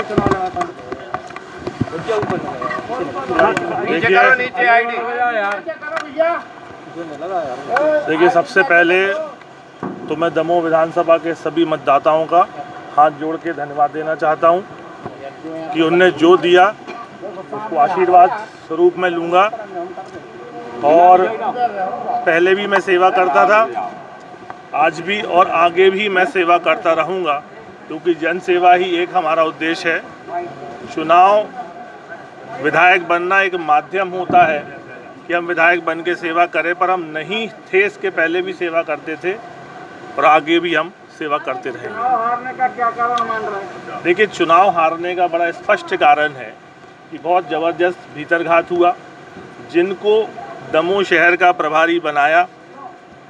चुनाव लड़ा था। देखिए, सबसे पहले तो मैं दमोह विधानसभा के सभी मतदाताओं का हाथ जोड़ के धन्यवाद देना चाहता हूं कि उनने जो दिया उसको आशीर्वाद स्वरूप में लूँगा। और पहले भी मैं सेवा करता था, आज भी और आगे भी मैं सेवा करता रहूँगा, क्योंकि जन सेवा ही एक हमारा उद्देश्य है। चुनाव विधायक बनना एक माध्यम होता है कि हम विधायक बन के सेवा करें, पर हम नहीं थे इसके पहले भी सेवा करते थे और आगे भी हम सेवा करते रहेंगे। हारने का क्या कारण मान रहे हैं? देखिए, चुनाव हारने का बड़ा स्पष्ट कारण है कि बहुत ज़बरदस्त भीतरघात हुआ। जिनको दमोह शहर का प्रभारी बनाया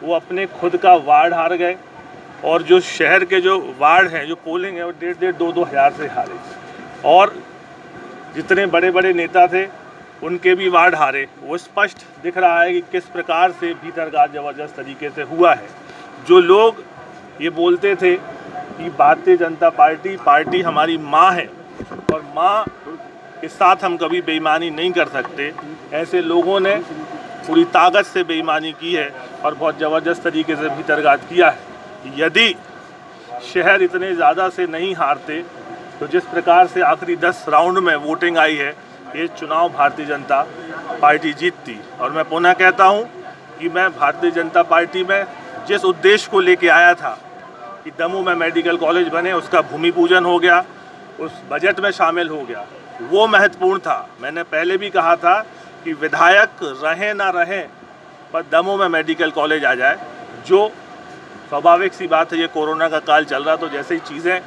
वो अपने खुद का वार्ड हार गए, और जो शहर के जो वार्ड हैं, जो पोलिंग है, वो 1,500-2,2 हज़ार से हारे। और जितने बड़े बड़े नेता थे उनके भी वार्ड हारे। वो स्पष्ट दिख रहा है कि किस प्रकार से भीतरघात ज़बरदस्त तरीके से हुआ है। जो लोग ये बोलते थे कि भारतीय जनता पार्टी हमारी माँ है और माँ के साथ हम कभी बेईमानी नहीं कर सकते, ऐसे लोगों ने पूरी ताकत से बेईमानी की है और बहुत ज़बरदस्त तरीके से भीतरघात किया है। यदि शहर इतने ज़्यादा से नहीं हारते तो जिस प्रकार से आखिरी 10 राउंड में वोटिंग आई है, ये चुनाव भारतीय जनता पार्टी जीतती। और मैं पुनः कहता हूँ कि मैं भारतीय जनता पार्टी में जिस उद्देश्य को लेके आया था कि दमोह में मेडिकल कॉलेज बने, उसका भूमि पूजन हो गया, उस बजट में शामिल हो गया, वो महत्वपूर्ण था। मैंने पहले भी कहा था कि विधायक रहें ना रहें पर दमोह में मेडिकल कॉलेज आ जाए। जो स्वाभाविक सी बात है, ये कोरोना का काल चल रहा, तो जैसे ही चीज़ें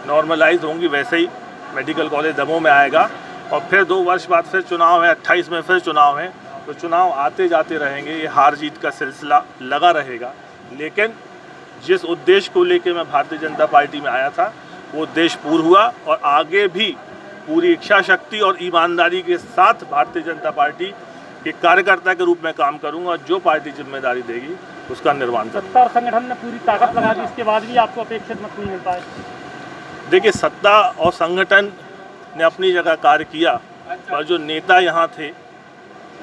नॉर्मलाइज होंगी वैसे ही मेडिकल कॉलेज दमोह में आएगा। और फिर 2 वर्ष बाद फिर चुनाव है, 28 में फिर चुनाव है, तो चुनाव आते जाते रहेंगे, ये हार जीत का सिलसिला लगा रहेगा। लेकिन जिस उद्देश्य को लेकर मैं भारतीय जनता पार्टी में आया था वो उद्देश्य पूर्ण हुआ, और आगे भी पूरी इच्छा शक्ति और ईमानदारी के साथ भारतीय जनता पार्टी के कार्यकर्ता के रूप में काम करूंगा, और जो पार्टी जिम्मेदारी देगी उसका निर्वहन करूंगा। सत्ता और संगठन ने पूरी ताकत लगा दी, इसके बाद भी आपको अपेक्षित मत नहीं मिल पाए। देखिए, सत्ता और संगठन ने अपनी जगह कार्य किया, पर जो नेता यहाँ थे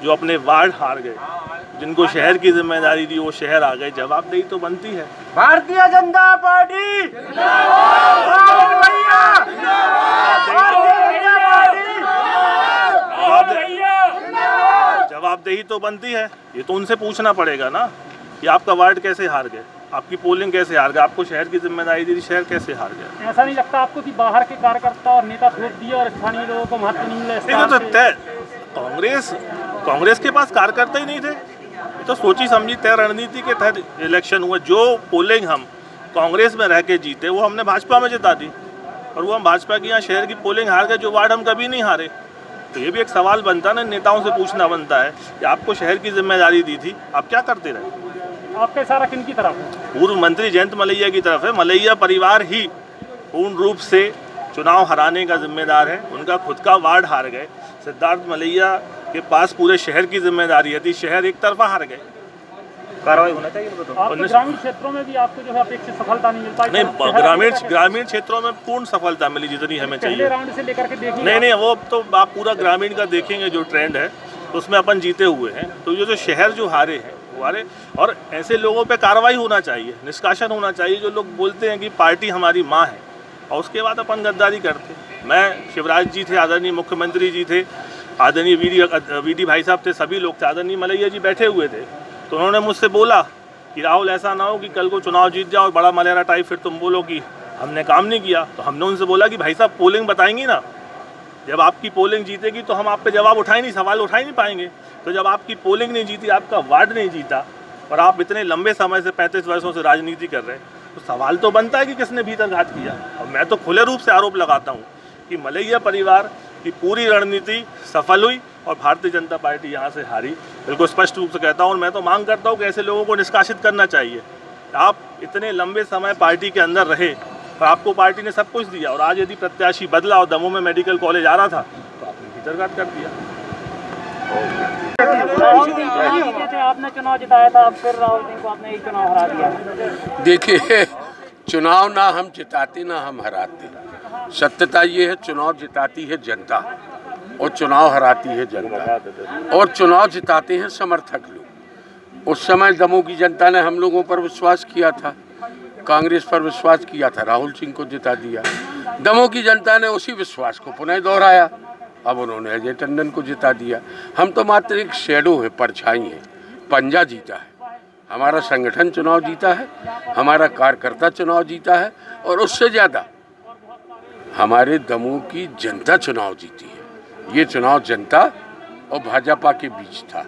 जो अपने वार्ड हार गए, जिनको शहर की जिम्मेदारी दी वो शहर आ गए, जवाबदेही तो बनती है। भारतीय जनता पार्टी जवाबदेही तो बनती है। ये तो उनसे पूछना पड़ेगा ना कि आपका वार्ड कैसे हार गए, आपकी पोलिंग कैसे हार गए, आपको शहर की जिम्मेदारी दी, शहर कैसे हार गए। ऐसा नहीं लगता आपको कि बाहर के कार्यकर्ता और नेता थोप दिए और स्थानीय लोगों को महत्व नहीं मिला? तो तय कांग्रेस के पास कार्यकर्ता ही नहीं थे। ये तो सोची समझी तय रणनीति के तहत इलेक्शन हुआ। जो पोलिंग हम कांग्रेस में रह के जीते वो हमने भाजपा में जिता दी, और वो हम भाजपा की यहाँ शहर की पोलिंग हार गए, जो वार्ड हम कभी नहीं हारे। तो ये भी एक सवाल बनता है ना, नेताओं से पूछना बनता है कि आपको शहर की जिम्मेदारी दी थी, आप क्या करते रहे। आपका इशारा किन की तरफ है? पूर्व मंत्री जयंत मलैया की तरफ है। मलैया परिवार ही पूर्ण रूप से चुनाव हराने का जिम्मेदार है। उनका खुद का वार्ड हार गए। सिद्धार्थ मलैया के पास पूरे शहर की जिम्मेदारी थी, शहर एक तरफा हार गए। कार्रवाई होना चाहिए। आपके ग्रामीण क्षेत्रों में भी आपको जो है अपेक्षित सफलता नहीं मिल पाई? नहीं, ग्रामीण क्षेत्रों में पूर्ण सफलता मिली जितनी हमें चाहिए। राउंड से लेकर के देखिए। नहीं, वो तो आप पूरा ग्रामीण का देखेंगे जो ट्रेंड है उसमें अपन जीते हुए हैं। तो ये जो शहर जो हारे हैं वो हारे, और ऐसे लोगों पे कार्रवाई होना चाहिए, निष्कासन होना चाहिए। जो लोग बोलते हैं कि पार्टी हमारी माँ है और उसके बाद अपन गद्दारी करते। मैं शिवराज जी थे, आदरणीय मुख्यमंत्री जी थे, आदरणीय वीडी भाई साहब थे, सभी लोग थे, आदरणीय मलैया जी बैठे हुए थे। तो उन्होंने मुझसे बोला कि राहुल ऐसा ना हो कि कल को चुनाव जीत जाओ, बड़ा मलेरा टाइप फिर तुम बोलो कि हमने काम नहीं किया। तो हमने उनसे बोला कि भाई साहब पोलिंग बताएंगी ना, जब आपकी पोलिंग जीतेगी तो हम आप पे जवाब उठा ही नहीं, सवाल उठा ही नहीं पाएंगे। तो जब आपकी पोलिंग नहीं जीती, आपका वार्ड नहीं जीता, और आप इतने लंबे समय से 35 वर्षों से राजनीति कर रहे हैं, तो सवाल तो बनता है कि किसने भीतरघात किया। और मैं तो खुले रूप से आरोप लगाता हूँ कि मलैया परिवार की पूरी रणनीति सफल हुई और भारतीय जनता पार्टी यहाँ से हारी। बिल्कुल स्पष्ट रूप से कहता हूँ, और मैं तो मांग करता हूँ कि ऐसे लोगों को निष्कासित करना चाहिए। आप इतने लंबे समय पार्टी के अंदर रहे और आपको पार्टी ने सब कुछ दिया, और आज यदि प्रत्याशी बदला और दमोह में मेडिकल कॉलेज आ रहा था तो आपने भीतरघात कर दिया। आपने चुनाव जिताया था, अब फिर राहुल सिंह को आपने एक चुनाव हरा दिया। देखिए, चुनाव ना हम जिताते ना हम हराते, सत्यता ये है, चुनाव जिताती है जनता और चुनाव हराती है जनता, और चुनाव जिताते हैं समर्थक लोग। उस समय दमोह की जनता ने हम लोगों पर विश्वास किया था, कांग्रेस पर विश्वास किया था, राहुल सिंह को जिता दिया। दमोह की जनता ने उसी विश्वास को पुनः दोहराया, अब उन्होंने अजय टंडन को जिता दिया। हम तो मात्र एक शैडो है, परछाई है। पंजा जीता है, हमारा संगठन चुनाव जीता है, हमारा कार्यकर्ता चुनाव जीता है, और उससे ज़्यादा हमारे दमोह की जनता चुनाव जीती है। ये चुनाव जनता और भाजपा के बीच था,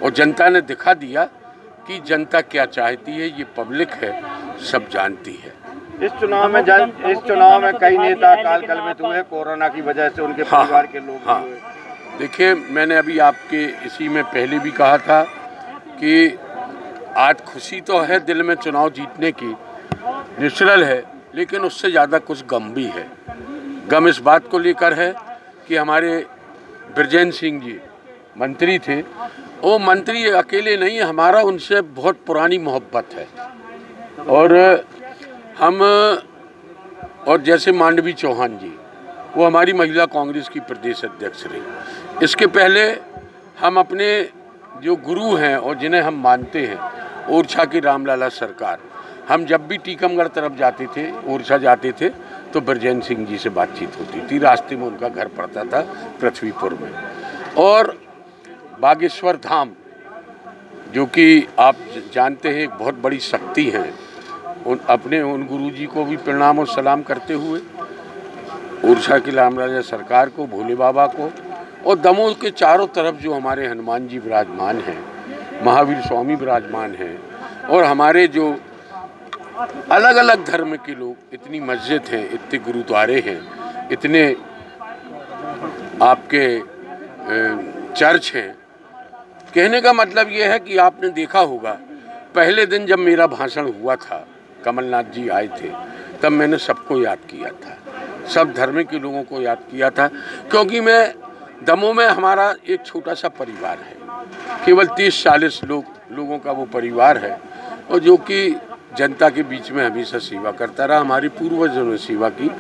और जनता ने दिखा दिया कि जनता क्या चाहती है। ये पब्लिक है, सब जानती है। इस चुनाव में कई नेता काल कलमित हुए कोरोना की वजह से, उनके परिवार के लोग भी हुए। देखिए, मैंने अभी आपके इसी में पहले भी कहा था कि आज खुशी तो है दिल में चुनाव जीतने की, नेचुरल है, लेकिन उससे ज़्यादा कुछ गम भी है। गम इस बात को लेकर है कि हमारे ब्रजेंद्र सिंह जी मंत्री थे, वो मंत्री अकेले नहीं, हमारा उनसे बहुत पुरानी मोहब्बत है। और हम, और जैसे मांडवी चौहान जी, वो हमारी महिला कांग्रेस की प्रदेश अध्यक्ष रही। इसके पहले हम अपने जो गुरु हैं और जिन्हें हम मानते हैं, ओरछा की रामलाला सरकार, हम जब भी टीकमगढ़ तरफ जाते थे, ओरछा जाते थे, तो ब्रजेंद्र सिंह जी से बातचीत होती थी। रास्ते में उनका घर पड़ता था पृथ्वीपुर में। और बागेश्वर धाम, जो कि आप जानते हैं एक बहुत बड़ी शक्ति है, उन गुरुजी को भी प्रणाम और सलाम करते हुए, ओरछा की रामलाला सरकार को, भोले बाबा को, और दमोह के चारों तरफ जो हमारे हनुमान जी विराजमान हैं, महावीर स्वामी विराजमान हैं, और हमारे जो अलग अलग धर्म के लोग, इतनी मस्जिद हैं, इतने गुरुद्वारे हैं, इतने आपके चर्च हैं। कहने का मतलब ये है कि आपने देखा होगा, पहले दिन जब मेरा भाषण हुआ था, कमलनाथ जी आए थे, तब मैंने सबको याद किया था, सब धर्म के लोगों को याद किया था, क्योंकि मैं दमोह में हमारा एक छोटा सा परिवार है, केवल 30-40 लोगों का वो परिवार है, और जो कि जनता के बीच में हमेशा सेवा करता रहा। हमारे पूर्वजों ने सेवा की,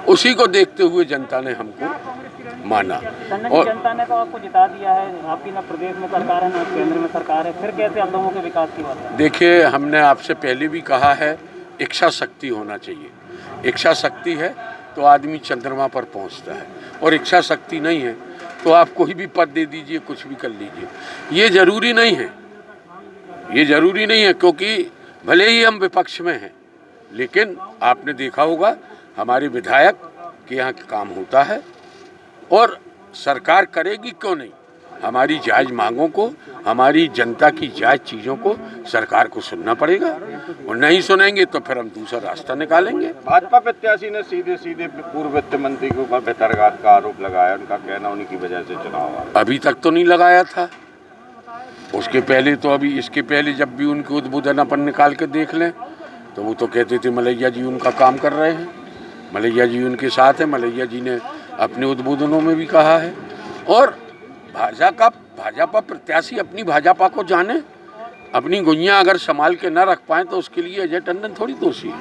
उसी को देखते हुए जनता ने हमको माना। और जनता ने तो आपको जिता दिया है, आपकी ना प्रदेश में सरकार है ना केंद्र में सरकार है, फिर कैसे आप लोगों के विकास की बात है? देखिए, हमने आपसे पहले भी कहा है, इच्छा शक्ति होना चाहिए। इच्छा शक्ति है तो आदमी चंद्रमा पर पहुंचता है, और इच्छा शक्ति नहीं है तो आप कोई भी पद दे दीजिए, कुछ भी कर लीजिए। ये ज़रूरी नहीं है, ये ज़रूरी नहीं है, क्योंकि भले ही हम विपक्ष में हैं, लेकिन आपने देखा होगा हमारे विधायक के यहाँ काम होता है, और सरकार करेगी क्यों नहीं। हमारी जायज़ मांगों को, हमारी जनता की जायज़ चीज़ों को सरकार को सुनना पड़ेगा, और नहीं सुनेंगे तो फिर हम दूसरा रास्ता निकालेंगे। भाजपा प्रत्याशी ने सीधे सीधे पूर्व वित्त मंत्री के ऊपर भितरघात का आरोप लगाया, उनका कहना उन्हीं की वजह से चुनाव आया। अभी तक तो नहीं लगाया था, उसके पहले तो, अभी इसके पहले जब भी उनके उद्बोधन अपन निकाल के देख लें, तो वो तो कहते थे मलैया जी उनका काम कर रहे हैं, मलैया जी उनके साथ हैं। मलैया जी ने अपने उद्बोधनों में भी कहा है। और भाजपा प्रत्याशी अपनी भाजपा को जाने, अपनी गुइयाँ अगर संभाल के न रख पाए तो उसके लिए अजय टंडन थोड़ी दोषी है।